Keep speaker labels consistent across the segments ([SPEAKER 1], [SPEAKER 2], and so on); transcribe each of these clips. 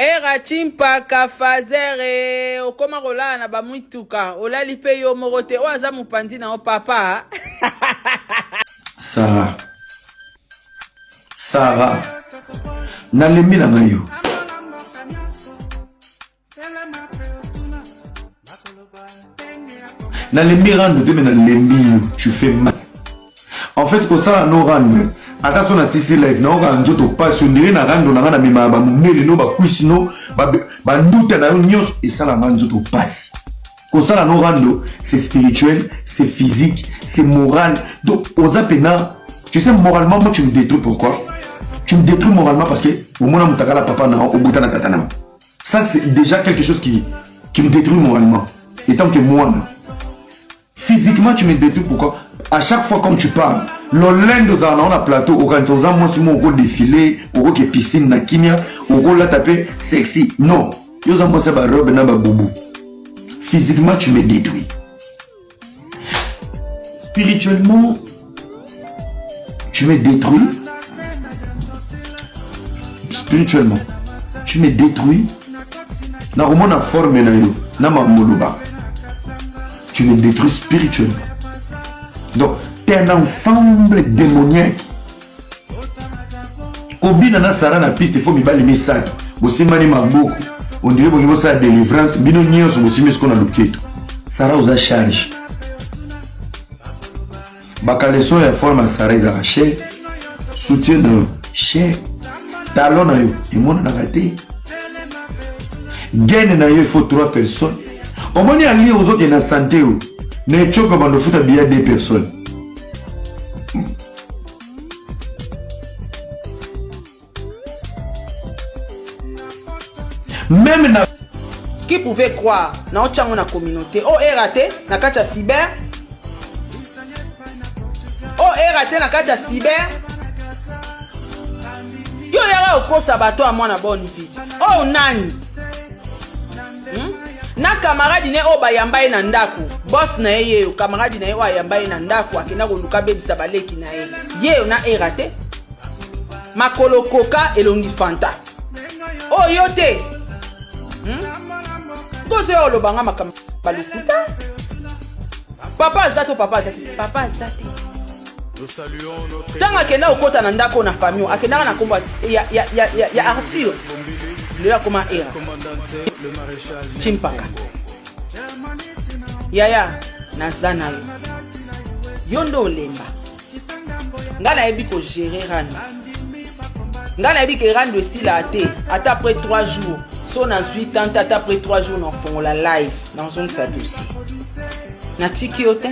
[SPEAKER 1] Era chimpaka fazere okoma kola na bamuituka olali pe yo morote oaza mupandi na o papa.
[SPEAKER 2] Sarah nalembi na ngayo nalembi rando te me nalembi yo tu fais mal en fait ko ça no rando attention na sisi live na oka nzoto passe ndire na rando na ngana mema ba muneli no ba kuisino ba ndute na yo nyos et ça la nzoto passe ko ça no rando c'est spirituel, c'est physique, c'est moral. Donc aux apena tu sais moralement moi tu me détruis. Pourquoi? Tu me détruis moralement parce que au moins mutakala papa na au butana tatana. Ça c'est déjà quelque chose qui me détruit moralement. Et tant que moi physiquement tu me détruis. Pourquoi? À chaque fois quand tu parles, l'olendo za na on plateau au kan soza moi si mon défilé au que piscine na kimia au la taper sexy. Non, yo za moi ça ba robe na ba boubou. Physiquement tu me détruis. Spirituellement tu me détruis. Spirituellement tu me détruis. Na romona forme na yo na mamuluba. Tu me détruis spirituellement. Donc t'es un ensemble démoniaque. Obina na sara na piste, il faut mibali misato. Bosimani maboko. On dirait que ça délivrance. Bino nyos bosimi ce qu'on a loketo. Sara uza charge. Bakaleson ya forme sara isa cher. Soutien de cher. Talon na yo, et mon na raté. Gain na yo, il faut 3 personnes. Au moins il y a lié aux autres na santé. Ne choque pas de foutre bien 2 personnes. Même na
[SPEAKER 1] Qui pouvait croire na ochango na communauté o eraté na kacha cyber. O eraté na kacha cyber. Yo yara okosa bato a mwana bonne vie. Oh nani? Na camarade ne o bayambaye na ndaku. Boss na ye o camarade na ye o ayambaye na ndaku akina ko luka bebisa baleki na ye. Ye na eraté. Makolo koka elongi fanta. Oh yote. Kose olo banga makam balukuta. Papa zato.
[SPEAKER 3] Nous saluons notre
[SPEAKER 1] Tanga kena okota na ndako na famille, akena na komba ya Arthur. Le ya koma era.
[SPEAKER 3] le maréchal
[SPEAKER 1] Chimpaka. Yaya nazana yo. Yondo lemba. Ngana ebi ko gérer rando. Ngana ebi ke rando si la té, ata après 3 jours. So na 8 ans tata après 3 jours na fond la live dans son sa dossier. Na tiki yote.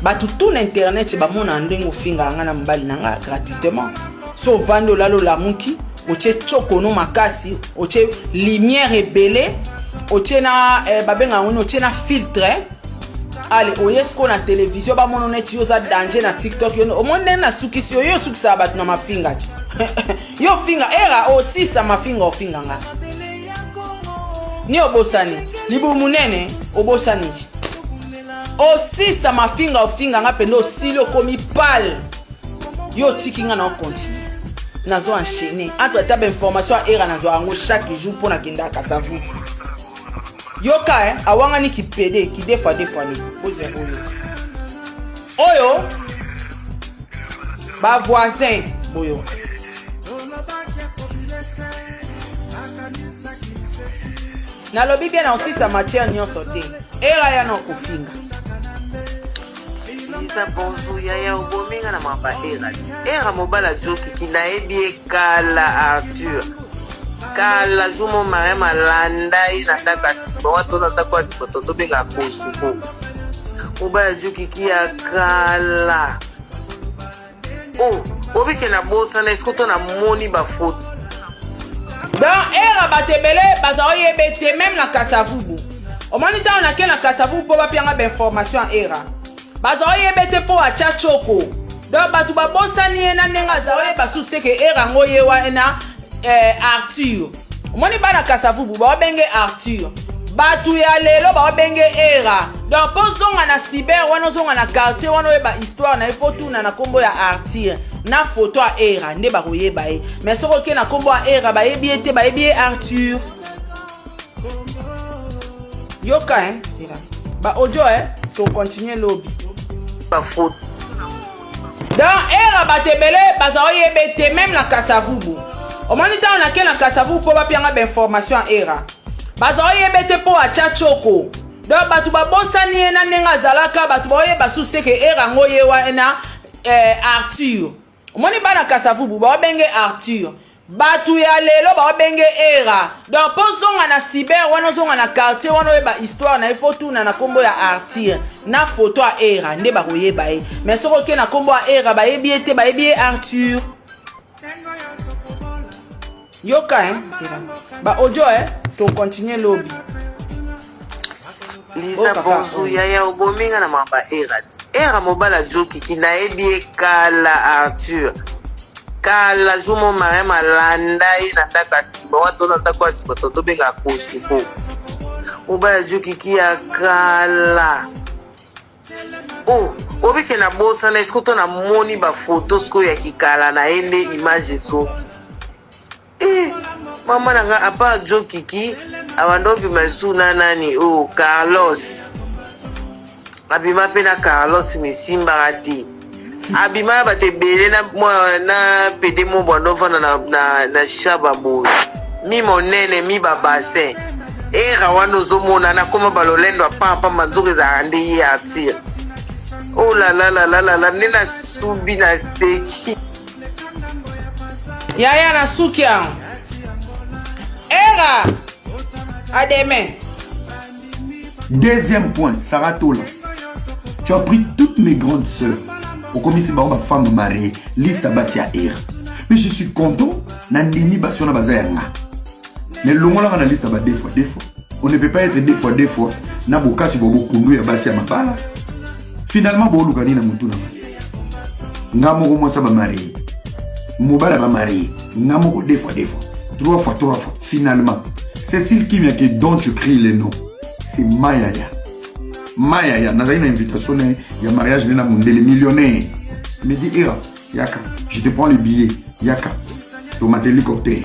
[SPEAKER 1] Ba tout internet ba mona ndengo finga ngana mbali nanga gratuitement. So vando lalo la muki, oche choko no makasi, oche lumière rebelle, oche na babenga ngono oche na filtre. Allez, oyesko na télévision ba mono net yo za danger na TikTok yo. O monde na sukisi yo sukisa bat na mafinga. Yo finga era aussi sa mafinga o finga nga. Ni obosani, libu munene obosani. Aussi sa mafinga ofinga nga pendo silo komi pal. Yo tikinga na continue. Nazo enchaîner. Entre tab information era nazo ango chaque jour pour na kenda kasavu. Yo ka awanga ni ki pede ki defa ni. Boze oyo. Oyo ba voisin boyo. Na lobi bien aussi sa matière nyonso te. Era ya na kofinga.
[SPEAKER 4] Isa bonjour yaya obominga na mamba era mobala joki kinaebi kala Arthur kala zumo mare malanda ina taka siba watu na taka siba toto benga kosuko mobala joki kia kala obike na bosa na eskuto na moni ba foto
[SPEAKER 1] dans era batebele bazaoye bete même na kasavubu o manita on a na kasavubu po ba pianga ba information era bazaoye bete po acha choko donc batu ba bosani na nenga zaoye basuste ke era ngoye wa na Arthur moni bana kasavubu ba benge Arthur batu ya lelo ba benge era donc po zonga na cyber wana zonga na quartier wana ba histoire na ifotu na kombo ya Arthur na photo a era nde bakoyeba ye mais soko oke na kombo a era bayebi ye te bayebi ye Arthur yoka c'est là ba audio to continuer lobby
[SPEAKER 4] ba photo
[SPEAKER 1] dans era batebele baza oyebe te même na Kasavubu au moins temps on a ke na Kasavubu po ba pianga ba information a era baza oyebe te po a chachoko donc batu ba bonsani ye na nenga zalaka batu ba oyeba suse ke era ngoye wa na Arthur omoni bana Kasavubu ba benge Arthur batu ya lelo ba benge era donc posonga na cyber wana zonga na quartier wana oyeba histoire na photo na kombo ya Arthur na photo a era nde ba koyeba ye mais soko ke na kombo a era ba yebi ete ba yebi Arthur yoka c'est là ba audio to continuer lobby
[SPEAKER 4] Lisa bonjour yaya obominga na mamba era mobala joki kinaebi kala Arthur kala jumo mare malanda ina taka siba watu na taka siba toto benga kosifo mobala joki kia kala oh obike na bosa na eskuto na moni ba photos ko ya kikala na ende image so mama nanga apa joki ki abandobi masuna nani oh Carlos abima pena Carlos misimba gati abima batebele na pede mo bondo fana na shaba bo mi monene mi babase era wano zomona na koma balolendo papa manzuke za andi ya tia oh la la la la la nina subi na steki
[SPEAKER 1] yaya na sukia era à demain.
[SPEAKER 2] Deuxième point, Sarah Tola. Tu as pris toutes mes grandes sœurs. Au commissaire, ma femme mariée, liste à Bassia Era. Mais je suis content, Nandini Bassiona Bazayanga. Mais le moment là, on a liste à deux fois. On ne peut pas être deux fois. Naboka si Bobo Kundu et Bassia Mabala. Finalement, Bobo Lukani na Mutuna. Namoko moi ça va marier. Mobala va marier. Namoko deux fois. Trois fois. Finalement. Cécile Kimia qui dont tu cries les noms, c'est Mayaya. Mayaya, nous avons une invitation, il y a mariage de Mondele millionnaire. Il me dit, Era, Yaka, je te prends les billets, Yaka, ton hélicoptère.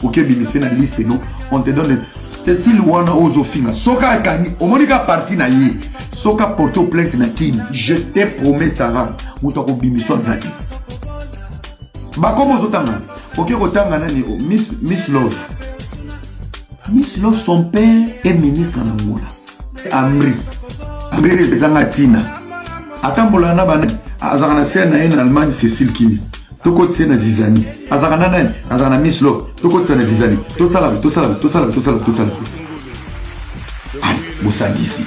[SPEAKER 2] Ok, bimisé na liste, non, on te donne. Cécile Wana Ozofina, Soka Kani, au Monika parti na ye, Soka porto plainte na Kim, je te promets Sarah, Moutako bimiswa Zaki. Bakomo Zotanga, ok, Otanga nani, Miss Love. Miss Love, son père est ministre en Angola. Amri est en Tina. Atambola na bana. Azarana sena en Allemagne, Cécile Kimi. Toko tsena Zizani. Azarana nen. Azarana Miss Love. Toko tsena Zizani. To sala. Ah, Bosagisi.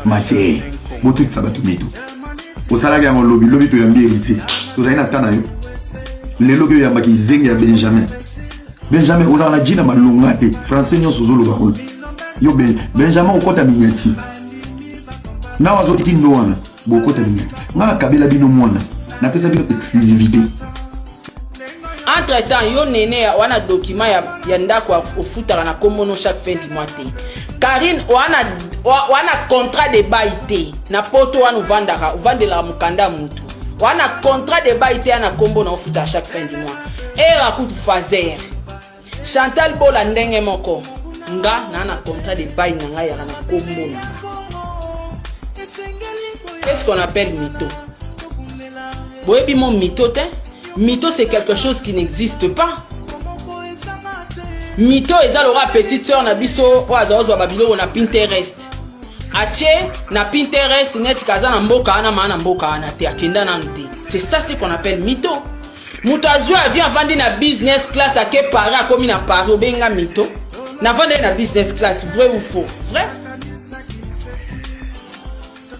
[SPEAKER 2] Mathieu. Botu tsabatu metu. Osala ga lobby to yambi héritier. To zaina tana yo. Le lobby yamba ki zengi ya Benjamin. Benjamin, vous avez dit que vous avez français, vous avez Benjamin, vous avez dit que vous avez dit que vous avez dit que vous avez dit que vous avez dit exclusivité.
[SPEAKER 1] Entre temps, yo nene wana document ya ndako ofuta na komono chaque fin du mois te. Karine wana contrat de bail na poto wana uvandela mukanda mutu. Wana contrat de bail na kombo na ofuta chaque fin du mois. Era kutu fazer. Chantal Bola ndenge moko nga na contrat de bail na ngai na kombo na. Qu'est-ce qu'on appelle mytho? Boyebi mon mytho te? Mytho c'est quelque chose qui n'existe pas. Mytho ezalora petite sœur na biso oazaozwa babilo na Pinterest. Ache na Pinterest net kaza na mboka ana mana mboka ana te akenda na nte. C'est ça ce qu'on appelle mytho. Mutazua vient vendre na business class à que Paris a commis na Paris au benga mytho. Na vendre na business class, vrai ou faux? Vrai?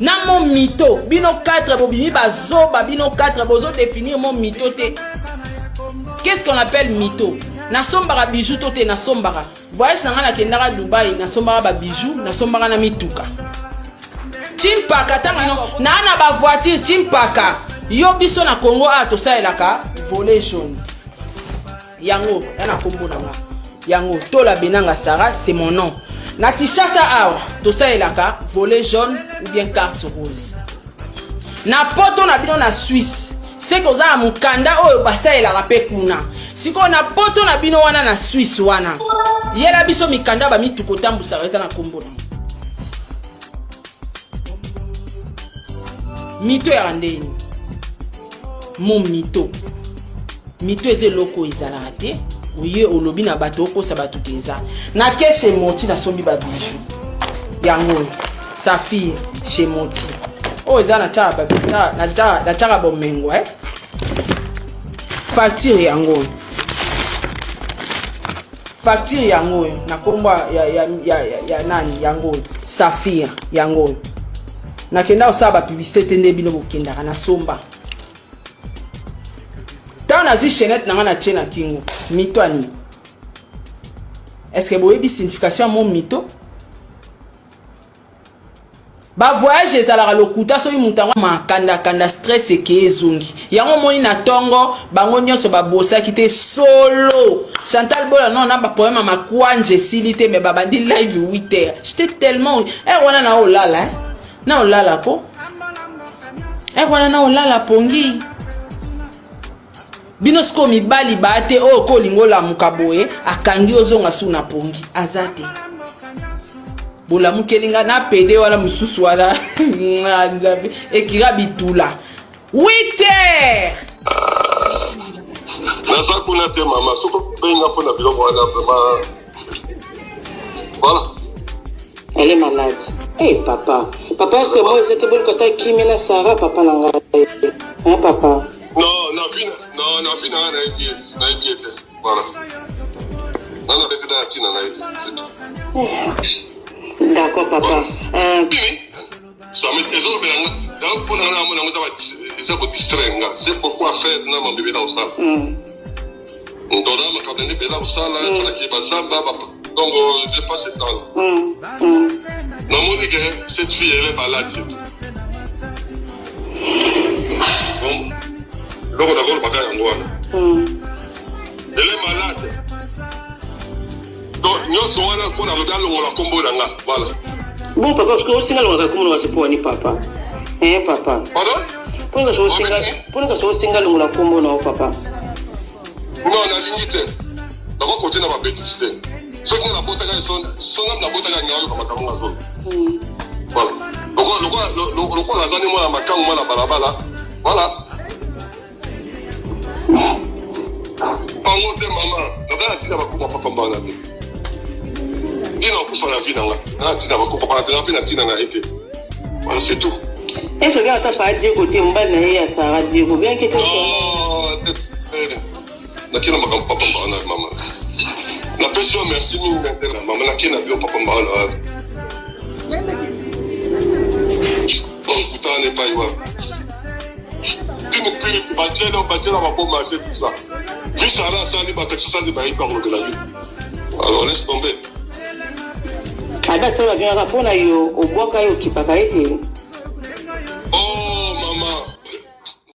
[SPEAKER 1] Na mon mytho, bino 4 bobimi bazo, bino 4 bozo définir mon mytho te. Qu'est-ce qu'on appelle mytho? Na sombara bijou tote na sombara. Voyage na kendara Dubaï, na sombara ba bijou, na sombara na mituka. Chimpaka tanga no, na ba voiture chimpaka. Yo biso na Congo a to sa elaka volet jaune. Yango, yana kombo na nga. Yango, Tola Benanga Sarah, c'est mon nom. Na Kishasa awa, to sa elaka volet jaune ou bien carte rose. na poto na bino na Suisse seko za mukanda oyo basaelaka pe kuna siko na poto na bino wana na Suisse wana yela biso mikanda ba mituko tambusaka eza na kombo na mito ya ndeni mon mito eze loko ezalaka te oye olobi na bato okosa bato teza na keshe moti na sombi ba bijou yango Saphir chez Moti o eza na taba na taba bomengo facture yango na komba ya nani yango Saphir yango na kenda osaba publicité tende bino bokendaka na somba tana zi chaînette na ngana tchena kingo mito ani est-ce que boyebi signification mon mito ba voyage ezalaka lokuta soki mutango makanda stress eke ezongi yango moni na tongo bango nyonso babosaki te solo Chantal Bola non na ba problème makwanje silité mais babandi live 8h j'étais tellement wana na olala na olala ko wana na olala pongi binosko mibali bate o ko lingola mukaboye akangi ozonga suna pongi azate bola mukelinga na pede wala mususu wala nzabe ekira bitula 8h
[SPEAKER 5] naza kuna te mama soko benga pona biloko wana vraiment voilà
[SPEAKER 6] elle est malade. Papa est-ce que moi c'était bon quand tu kimi na Sarah papa nanga papa
[SPEAKER 5] non na idiete voilà non c'est dans tina na idiete
[SPEAKER 6] d'accord papa
[SPEAKER 5] ça me trésor belanga donc pour na mona ngota ça ko distrenga c'est pourquoi faire na mon bébé dans ça donc là ma kabende bela usala fala ki bazamba donc j'ai passé temps non mon que cette fille elle est malade bon donc d'abord pas qu'à ngwana elle est malade donc nous sommes là pour regarder le combo là voilà
[SPEAKER 6] bon papa parce que aussi là on va comment on va se pour ni papa papa
[SPEAKER 5] pardon
[SPEAKER 6] pour que so single on la combo non papa
[SPEAKER 5] non na limite d'abord côté na ba petite ce qui na bota ka son na bota ka nyayo kama kama ngazo voilà donc on a donné moi ma kango moi na balabala voilà pango te mama na tina ba kupa papa mbana te ina kufa na vida nga na tina ba kupa papa na tina na ete voilà c'est tout
[SPEAKER 6] est-ce que tu as pas dit côté mbana na ya Sarah Diego bien que tu
[SPEAKER 5] na kina makam papa mbana mama la personne merci mille d'intérêt maman na kina bio papa mbana bon kutane pa iwa tu bâtir va pas marcher tout ça puis ça là ça les bâtir ça les bails par de la vie alors laisse tomber
[SPEAKER 6] ada sala vient rapona yo obwaka yo kipaka ete